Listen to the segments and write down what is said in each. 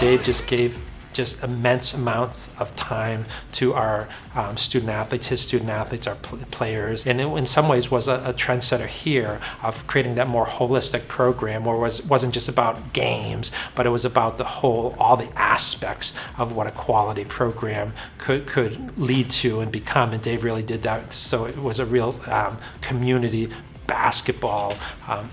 Dave just gave just immense amounts of time to our student athletes, his student athletes, our players, and it, in some ways was a trendsetter here of creating that more holistic program where it wasn't just about games, but it was about the whole, all the aspects of what a quality program could lead to and become, and Dave really did that. So it was a real community basketball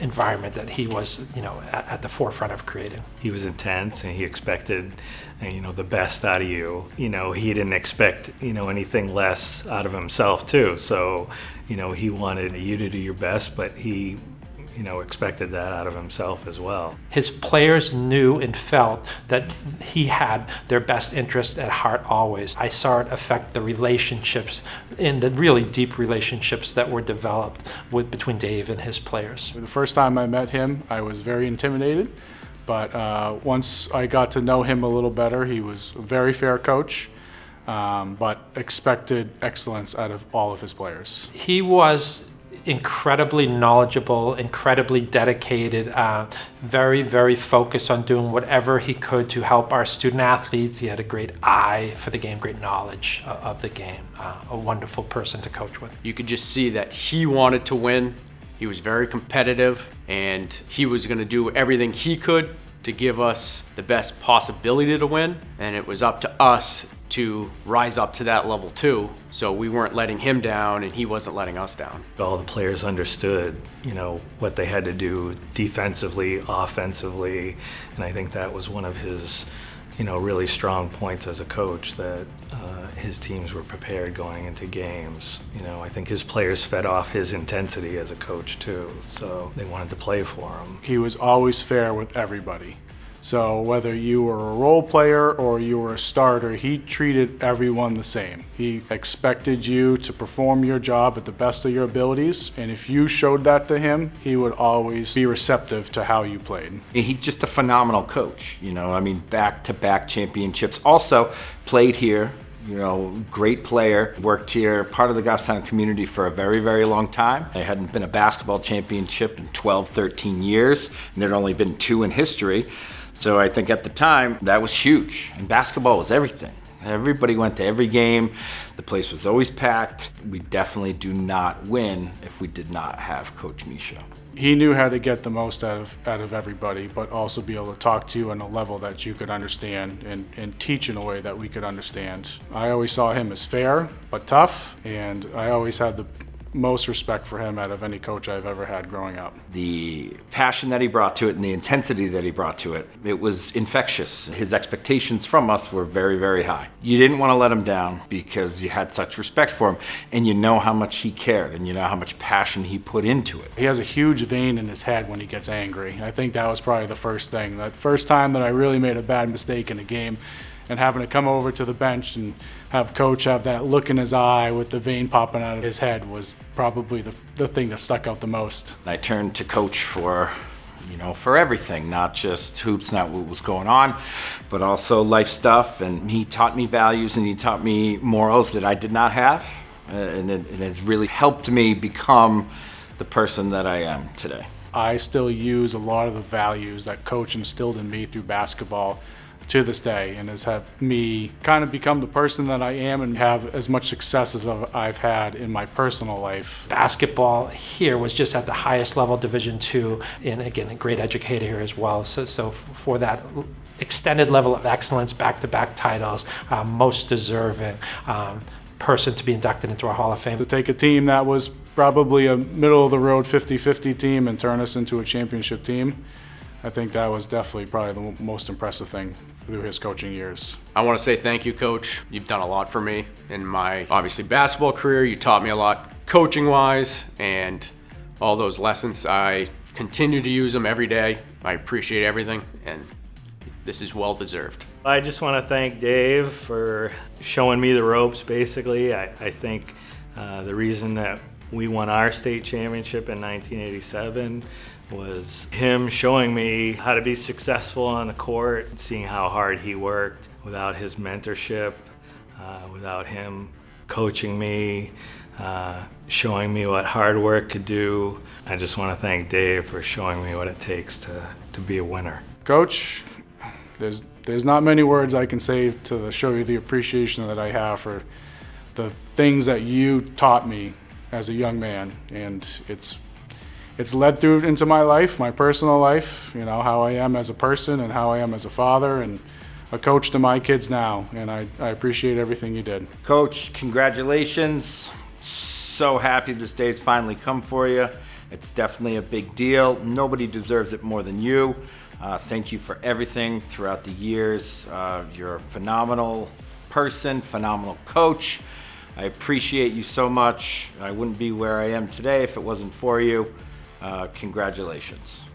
environment that he was, at the forefront of creating. He was intense, and he expected, the best out of you. He didn't expect, anything less out of himself too. So, he wanted you to do your best, but he, expected that out of himself as well. His players knew and felt that he had their best interest at heart always. I saw it affect the relationships, in the really deep relationships that were developed between Dave and his players. The first time I met him, I was very intimidated, but once I got to know him a little better, he was a very fair coach, but expected excellence out of all of his players. He was incredibly knowledgeable, incredibly dedicated, very, very focused on doing whatever he could to help our student athletes. He had a great eye for the game, great knowledge of the game, a wonderful person to coach with. You could just see that he wanted to win. He was very competitive, and he was going to do everything he could to give us the best possibility to win, and it was up to us to rise up to that level too. So we weren't letting him down, and he wasn't letting us down. All the players understood, what they had to do defensively, offensively, and I think that was one of his, really strong points as a coach, that his teams were prepared going into games. I think his players fed off his intensity as a coach too, so they wanted to play for him. He was always fair with everybody. So whether you were a role player or you were a starter, he treated everyone the same. He expected you to perform your job at the best of your abilities, and if you showed that to him, he would always be receptive to how you played. He's just a phenomenal coach, back-to-back championships. Also played here, great player, worked here, part of the Goffstown community for a very, very long time. There hadn't been a basketball championship in 12, 13 years, and there'd only been 2 in history. So I think at the time, that was huge. And basketball was everything. Everybody went to every game. The place was always packed. We definitely do not win if we did not have Coach Michaud. He knew how to get the most out of everybody, but also be able to talk to you on a level that you could understand and teach in a way that we could understand. I always saw him as fair, but tough, and I always had the most respect for him out of any coach I've ever had growing up. The passion that he brought to it and the intensity that he brought to it, it was infectious. His expectations from us were very, very high. You didn't want to let him down because you had such respect for him, and you know how much he cared, and you know how much passion he put into it. He has a huge vein in his head when he gets angry. I think that was probably the first thing. That first time that I really made a bad mistake in a game, and having to come over to the bench and have Coach have that look in his eye with the vein popping out of his head was probably the thing that stuck out the most. I turned to Coach for everything, not just hoops, not what was going on, but also life stuff. And he taught me values, and he taught me morals that I did not have. And it has really helped me become the person that I am today. I still use a lot of the values that Coach instilled in me through basketball to this day, and has helped me kind of become the person that I am and have as much success as I've had in my personal life. Basketball here was just at the highest level, Division II, and again, a great educator here as well. So for that extended level of excellence, back-to-back titles, most deserving person to be inducted into our Hall of Fame. To take a team that was probably a middle-of-the-road 50-50 team and turn us into a championship team, I think that was definitely probably the most impressive thing through his coaching years. I want to say thank you, Coach. You've done a lot for me in my, obviously, basketball career. You taught me a lot coaching-wise, and all those lessons, I continue to use them every day. I appreciate everything, and this is well-deserved. I just want to thank Dave for showing me the ropes, basically. I think the reason that we won our state championship in 1987 was him showing me how to be successful on the court, seeing how hard he worked. Without his mentorship, without him coaching me, showing me what hard work could do. I just want to thank Dave for showing me what it takes to be a winner. Coach, there's there's not many words I can say to show you the appreciation that I have for the things that you taught me as a young man, and it's led through into my life, my personal life, you know, how I am as a person and how I am as a father and a coach to my kids now, and I appreciate everything you did. Coach, congratulations. So happy this day's finally come for you. It's definitely a big deal. Nobody deserves it more than you. Thank you for everything throughout the years. You're a phenomenal person, phenomenal coach. I appreciate you so much. I wouldn't be where I am today if it wasn't for you. Congratulations.